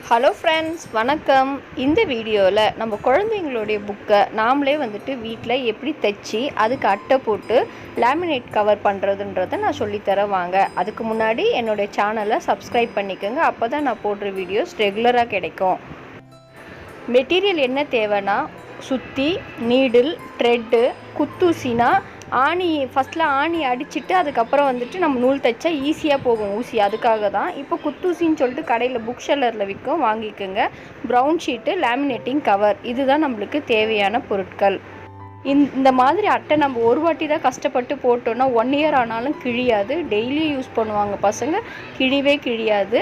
Hello friends, வணக்கம். இந்த வீடியோவில் நம்ம குழந்தைங்களுடைய புக்கை நாமளே வீட்டில் எப்படி தைச்சி அதுக்கு அட்டை போட்டு லேமினேட் கவர் பண்ணுறதுன்றதை நான் சொல்லித்தரேன் வாங்க. அதுக்கு முன்னாடி என்னுடைய சேனலை சப்ஸ்கிரைப் பண்ணிக்கோங்க. அப்போ தான் நான் போடுற வீடியோஸ் ரெகுலராக கிடைக்கும். மெட்டீரியல் என்ன தேவைன்னா, சுத்தி, நீடில், த்ரெட்டு, குத்தூசினா ஆணி ஃபஸ்ட்டில் ஆணி அடிச்சுட்டு அதுக்கப்புறம் நம்ம நூல் தைச்சா ஈஸியாக போகும் ஊசி. அதுக்காக தான். இப்போ குத்தூசின்னு சொல்லிட்டு கடையில் புக் ஷெல்லரில் விற்கும், வாங்கிக்கோங்க. ப்ரௌன் ஷீட்டு, லேமினேட்டிங் கவர், இதுதான் நம்மளுக்கு தேவையான பொருட்கள். இந்த மாதிரி அட்டை நம்ம ஒரு வாட்டி தான் கஷ்டப்பட்டு போட்டோன்னா 1 இயர் ஆனாலும் கிழியாது. டெய்லியும் யூஸ் பண்ணுவாங்க பசங்க, கிழிவே கிழியாது.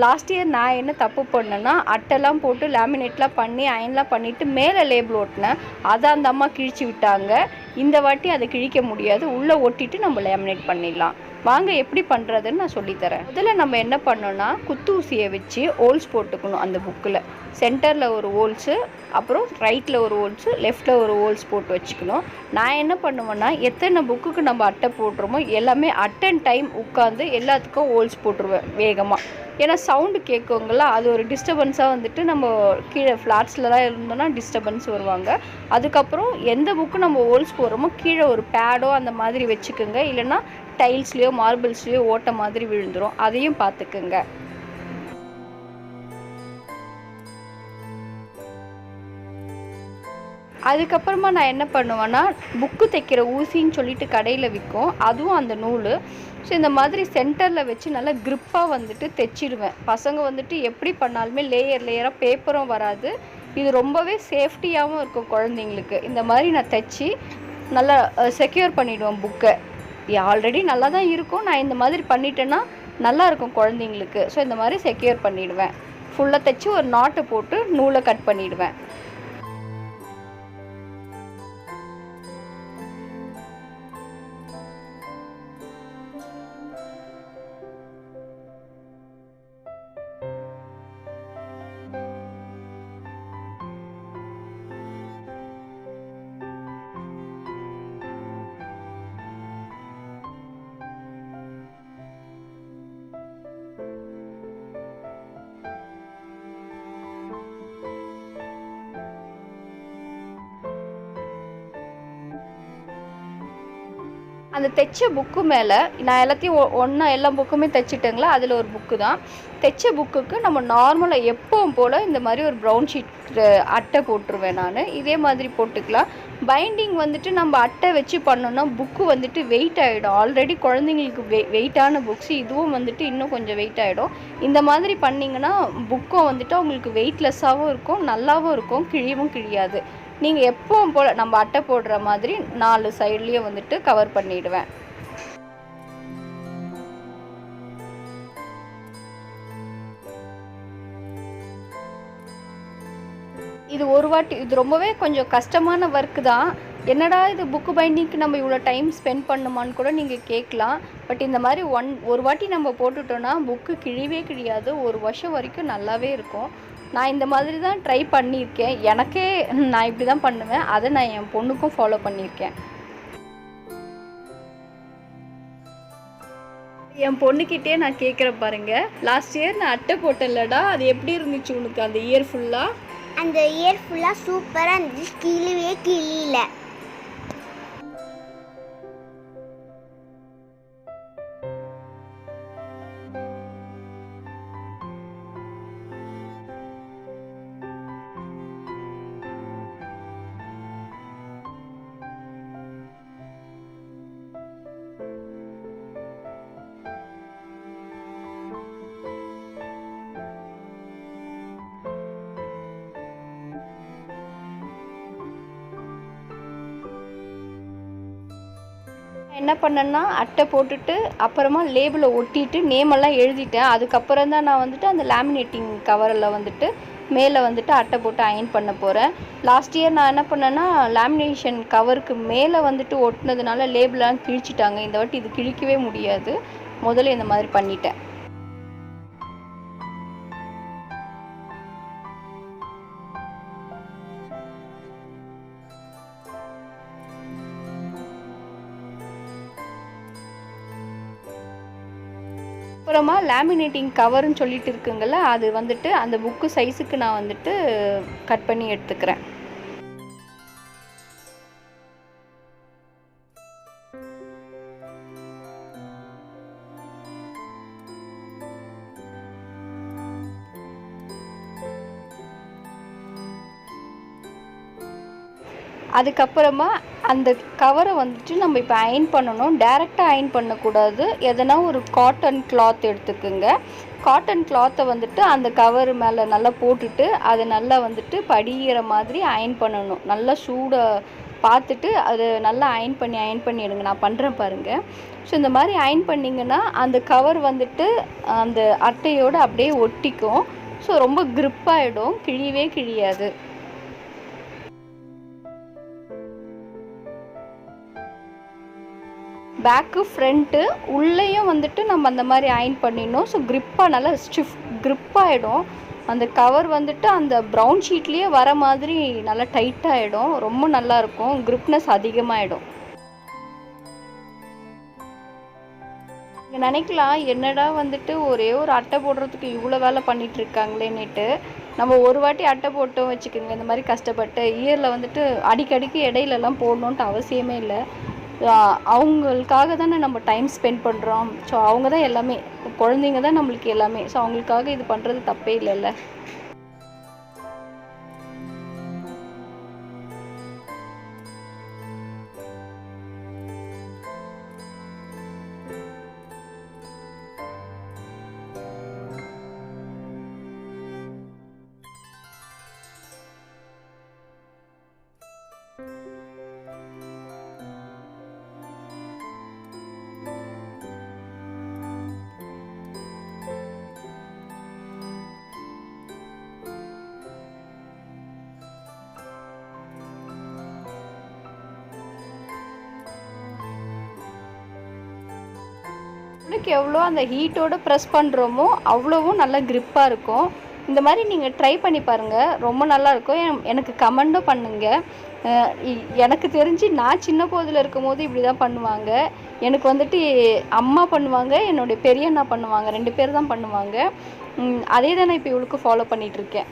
லாஸ்ட் இயர் நான் என்ன தப்பு பண்ணேன்னா, அட்டைலாம் போட்டு லேமினேட்லாம் பண்ணி அயன்லாம் பண்ணிவிட்டு மேலே லேபிள் ஓட்டினேன். அதை அந்த அம்மா கிழிச்சு விட்டாங்க. இந்த வாட்டி அதை கிழிக்க முடியாது, உள்ளே ஒட்டிட்டு நம்ம லேமினேட் பண்ணிடலாம். வாங்க எப்படி பண்ணுறதுன்னு நான் சொல்லித்தரேன். அதில் நம்ம என்ன பண்ணோன்னா, குத்தூசியை வச்சு ஹோல்ஸ் போட்டுக்கணும். அந்த புக்கில் சென்டரில் ஒரு ஹோல்ஸு, அப்புறம் ரைட்டில் ஒரு ஹோல்ஸு, லெஃப்டில் ஒரு ஹோல்ஸ் போட்டு வச்சுக்கணும். நான் என்ன பண்ணுவேன்னா, எத்தனை புக்குக்கு நம்ம அட்டை போட்டுருமோ எல்லாமே அட் அண்ட் டைம் உட்காந்து எல்லாத்துக்கும் ஹோல்ஸ் போட்டுருவேன் வேகமாக. ஏன்னா சவுண்டு கேட்குங்களா, அது ஒரு டிஸ்டர்பன்ஸாக நம்ம கீழே ஃப்ளாட்ஸில் இருந்தோன்னா டிஸ்டர்பன்ஸ் வருவாங்க. அதுக்கப்புறம் எந்த புக்கு நம்ம ஹோல்ஸ் போடுறோமோ கீழே ஒரு பேடோ அந்த மாதிரி வச்சுக்கோங்க. இல்லைன்னா டைல்ஸ்லேயோ மார்பிள்ஸ்லேயோ ஓட்ட மாதிரி விழுந்துடும், அதையும் பார்த்துக்குங்க. அதுக்கப்புறமா நான் என்ன பண்ணுவேன்னா, புக்கு தைக்கிற ஊசின்னு சொல்லிட்டு கடையில் விற்கும், அதுவும் அந்த நூல். ஸோ இந்த மாதிரி சென்டரில் வச்சு நல்லா க்ரிப்பாக தைச்சிடுவேன். பசங்க எப்படி பண்ணாலுமே லேயர் லேயராக பேப்பரும் வராது. இது ரொம்பவே சேஃப்டியாகவும் இருக்கும் குழந்தைங்களுக்கு. இந்த மாதிரி நான் தைச்சி நல்லா செக்யூர் பண்ணிவிடுவேன் புக்கை. ஆல்ரெடி நல்லா தான் இருக்கும், நான் இந்த மாதிரி பண்ணிட்டேன்னா நல்லாயிருக்கும் குழந்தைங்களுக்கு. ஸோ இந்த மாதிரி செக்யூர் பண்ணிவிடுவேன். ஃபுல்லாக தைச்சி ஒரு நாட்டு போட்டு நூலை கட் பண்ணிவிடுவேன். அந்த தைச்ச புக்கு மேலே நான் எல்லாத்தையும் ஒன்றா எல்லா புக்குமே தைச்சிட்டேங்களா, அதில் ஒரு புக்கு தான். தைச்ச புக்குக்கு நம்ம நார்மலாக எப்பவும் போல் இந்த மாதிரி ஒரு ப்ரௌன் ஷீட் அட்டை போட்டுருவேன் நான். இதே மாதிரி போட்டுக்கலாம். பைண்டிங் நம்ம அட்டை வச்சு பண்ணோன்னா புக்கு வெயிட் ஆகிடும். ஆல்ரெடி குழந்தைங்களுக்கு வெயிட்டான புக்ஸ், இதுவும் இன்னும் கொஞ்சம் வெயிட் ஆகிடும். இந்த மாதிரி பண்ணிங்கன்னா புக்கும் அவங்களுக்கு வெயிட்லெஸ்ஸாகவும் இருக்கும், நல்லாவும் இருக்கும், கிழியவும் கிழியாது. நீங்கள் எப்பவும் போல் நம்ம அட்டை போடுற மாதிரி 4 சைட்லேயும் கவர் பண்ணிவிடுவேன். இது ஒரு வாட்டி, இது ரொம்பவே கொஞ்சம் கஷ்டமான ஒர்க்கு தான். என்னடா இது புக்கு பைண்டிங்க்கு நம்ம இவ்வளோ டைம் ஸ்பெண்ட் பண்ணுமான்னு கூட நீங்கள் கேட்கலாம். பட் இந்த மாதிரி ஒரு வாட்டி நம்ம போட்டுட்டோன்னா புக்கு கிழிவே கிழியாது. 1 வருஷம் வரைக்கும் நல்லாவே இருக்கும். நான் இந்த மாதிரி தான் ட்ரை பண்ணியிருக்கேன். எனக்கே நான் இப்படி தான் பண்ணுவேன். அதை நான் என் பொண்ணுக்கும் ஃபாலோ பண்ணியிருக்கேன். என் பொண்ணுக்கிட்டே நான் கேட்குறேன் பாருங்கள், லாஸ்ட் இயர் நான் அட்டை போட்டேன்லடா, அது எப்படி இருந்துச்சு உனக்கு அந்த இயர் ஃபுல்லாக? அந்த இயர் ஃபுல்லாக சூப்பராக இருந்துச்சு, கிழிவே கிழியில. என்ன பண்ணேன்னா, அட்டை போட்டுட்டு அப்புறமா லேபிளை ஒட்டிட்டு நேமெல்லாம் எழுதிட்டேன். அதுக்கப்புறம் தான் நான் அந்த லேமினேட்டிங் கவரில் மேலே அட்டை போட்டு அயன் பண்ண போகிறேன். லாஸ்ட் இயர் நான் என்ன பண்ணேன்னா, லேமினேஷன் கவருக்கு மேலே ஒட்டினதுனால லேபிளெலாம் கிழிச்சிட்டாங்க. இந்த வாட்டி இது கிழிக்கவே முடியாது. முதல்ல இந்த மாதிரி பண்ணிட்டேன். அப்புறமா லேமினேட்டிங் கவர்னு சொல்லிட்டு இருக்குங்கள்ல, அது வந்துட்டு அந்த புக்கு சைஸுக்கு நான் வந்துட்டு கட் பண்ணி எடுத்துக்கிறேன். அதுக்கப்புறமா அந்த கவரை வந்துட்டு நம்ம இப்போ அயன் பண்ணணும். டைரெக்டாக அயன் பண்ணக்கூடாது. எதனா ஒரு காட்டன் கிளாத் எடுத்துக்குங்க. காட்டன் கிளாத்தை வந்துட்டு அந்த கவர் மேலே நல்லா போட்டுட்டு அதை நல்லா வந்துட்டு படிகிற மாதிரி அயன் பண்ணணும். நல்லா சூடை பார்த்துட்டு அது நல்லா அயன் பண்ணி எடுங்க. நான் பண்ணுறேன் பாருங்கள். ஸோ இந்த மாதிரி அயன் பண்ணிங்கன்னா அந்த கவர் வந்துட்டு அந்த அட்டையோடு அப்படியே ஒட்டிக்கும். ஸோ ரொம்ப க்ரிப்பாகிடும், கிழியவே கிழியாது. பேக்கு ஃப்ரண்ட்டு உள்ளேயும் வந்துட்டு நம்ம அந்த மாதிரி அயன் பண்ணிடணும். ஸோ க்ரிப்பாக நல்லா க்ரிப்பாகிடும். அந்த கவர் வந்துட்டு அந்த ப்ரௌன் ஷீட்லேயே வர மாதிரி நல்லா டைட்டாகிடும். ரொம்ப நல்லாயிருக்கும், க்ரிப்னஸ் அதிகமாகிடும். நீங்கள் நினைக்கலாம், என்னடா வந்துட்டு ஒரே ஒரு அட்டை போடுறதுக்கு இவ்வளோ வேலை பண்ணிகிட்ருக்காங்களேன்னுட்டு. நம்ம ஒரு வாட்டி அட்டை போட்டோம் வச்சுக்கோங்க, இந்த மாதிரி கஷ்டப்பட்டு இயரில் வந்துட்டு அடிக்கடிக்கு இடையிலலாம் போடணுன்ட்டு அவசியமே இல்லை. அவங்களுக்காக தானே நம்ம டைம் ஸ்பெண்ட் பண்ணுறோம். ஸோ அவங்க தான் எல்லாமே, குழந்தைங்க தான் நம்மளுக்கு எல்லாமே. ஸோ அவங்களுக்காக இது பண்ணுறது தப்பே இல்லைல்ல. எவ்வளோ அந்த ஹீட்டோடு ப்ரெஸ் பண்ணுறோமோ அவ்வளோவும் நல்லா க்ரிப்பாக இருக்கும். இந்த மாதிரி நீங்கள் ட்ரை பண்ணி பாருங்கள், ரொம்ப நல்லாயிருக்கும். எனக்கு கமெண்ட்டும் பண்ணுங்கள். எனக்கு தெரிஞ்சு நான் சின்ன போதில் இருக்கும் போது இப்படி தான் பண்ணுவாங்க. எனக்கு வந்துட்டு அம்மா பண்ணுவாங்க, என்னுடைய பெரியண்ணா பண்ணுவாங்க, 2 பேர் தான் பண்ணுவாங்க. அதே தான் நான் இப்போ இவளுக்கு ஃபாலோ பண்ணிகிட்ருக்கேன்.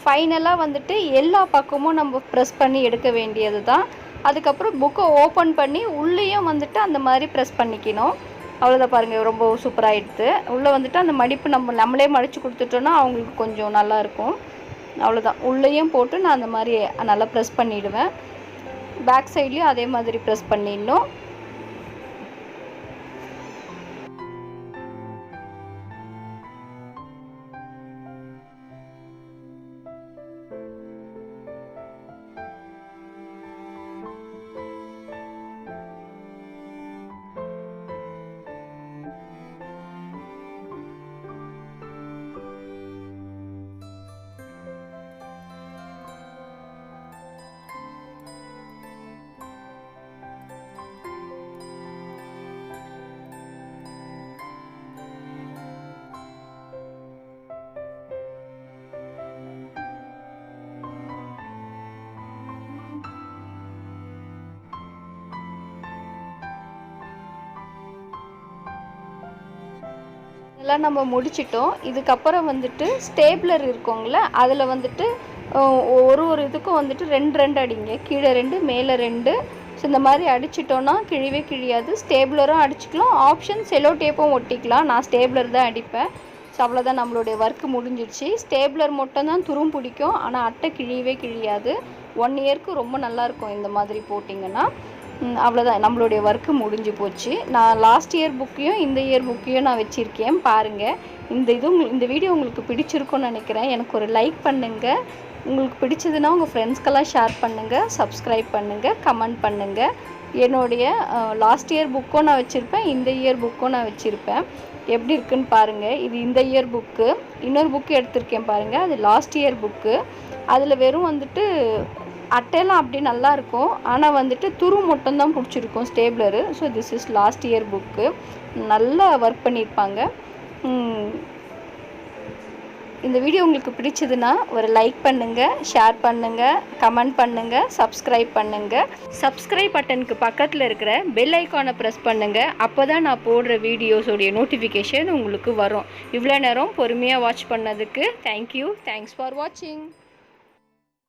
ஃபைனலாக வந்துட்டு எல்லா பக்கமும் நம்ம ப்ரெஸ் பண்ணி எடுக்க வேண்டியது தான். அதுக்கப்புறம் புக்கை ஓப்பன் பண்ணி உள்ளேயும் வந்துட்டு அந்த மாதிரி ப்ரெஸ் பண்ணிக்கணும். அவ்வளோதான், பாருங்கள், ரொம்ப சூப்பராகிடுது. உள்ளே வந்துட்டு அந்த மடிப்பு நம்மளே மடித்து கொடுத்துட்டோன்னா அவங்களுக்கு கொஞ்சம் நல்லாயிருக்கும். அவ்வளோதான், உள்ளேயும் போட்டு நான் அந்த மாதிரி நல்லா ப்ரெஸ் பண்ணிவிடுவேன். பேக் சைட்லேயும் அதே மாதிரி ப்ரெஸ் பண்ணிடணும். எல்லாம் நம்ம முடிச்சிட்டோம். இதுக்கப்புறம் வந்துட்டு ஸ்டேப்லர் இருக்குங்கள, அதில் வந்துட்டு ஒரு இதுக்கும் வந்துட்டு 2 அடிங்க. கீழே 2 மேலே 2. ஸோ இந்த மாதிரி அடிச்சிட்டோன்னா கிழிவே கிழியாது. ஸ்டேப்லரும் அடிச்சுக்கலாம், ஆப்ஷன் செலோ டேப்பும் ஒட்டிக்கலாம். நான் ஸ்டேப்லர் தான் அடிப்பேன். ஸோ அவ்வளோதான், நம்மளுடைய ஒர்க்கு முடிஞ்சிடுச்சு. ஸ்டேப்லர் மட்டும் தான் துரும் பிடிக்கும், ஆனால் அட்டை கிழியவே கிழியாது. 1 இயர்க்கு ரொம்ப நல்லாயிருக்கும் இந்த மாதிரி போட்டிங்கன்னா. அவ்வளோதான், நம்மளுடைய ஒர்க்கு முடிஞ்சு போச்சு. நான் லாஸ்ட் இயர் புக்கையும் இந்த இயர் புக்கையும் நான் வச்சுருக்கேன் பாருங்கள். இந்த வீடியோ உங்களுக்கு பிடிச்சிருக்குன்னு நினைக்கிறேன். எனக்கு ஒரு லைக் பண்ணுங்கள். உங்களுக்கு பிடிச்சதுன்னா உங்கள் ஃப்ரெண்ட்ஸ்க்கெல்லாம் ஷேர் பண்ணுங்கள், சப்ஸ்கிரைப் பண்ணுங்கள், கமெண்ட் பண்ணுங்கள். என்னுடைய லாஸ்ட் இயர் புக்கும் நான் வச்சுருப்பேன், இந்த இயர் புக்கும் நான் வச்சுருப்பேன். எப்படி இருக்குன்னு பாருங்கள். இது இந்த இயர் புக்கு. இன்னொரு புக்கு எடுத்திருக்கேன் பாருங்கள், அது லாஸ்ட் இயர் புக்கு. அதில் வெறும் வந்துட்டு அட்டையெல்லாம் அப்படி நல்லாயிருக்கும், ஆனால் வந்துட்டு துரு மட்டும்தான் பிடிச்சிருக்கும் stapler. So this is last year book. நல்லா ஒர்க் பண்ணியிருப்பாங்க. இந்த வீடியோ உங்களுக்கு பிடிச்சதுன்னா ஒரு லைக் பண்ணுங்கள், ஷேர் பண்ணுங்கள், கமெண்ட் பண்ணுங்கள், சப்ஸ்கிரைப் பண்ணுங்கள். சப்ஸ்கிரைப் பட்டனுக்கு பக்கத்தில் இருக்கிற பெல் ஐக்கானை ப்ரெஸ் பண்ணுங்கள். அப்போ தான் நான் போடுற வீடியோஸோடைய நோட்டிஃபிகேஷன் உங்களுக்கு வரும். இவ்வளோ நேரம் பொறுமையாக வாட்ச் பண்ணதுக்கு தேங்க்யூ. தேங்க்ஸ் ஃபார் வாட்சிங்.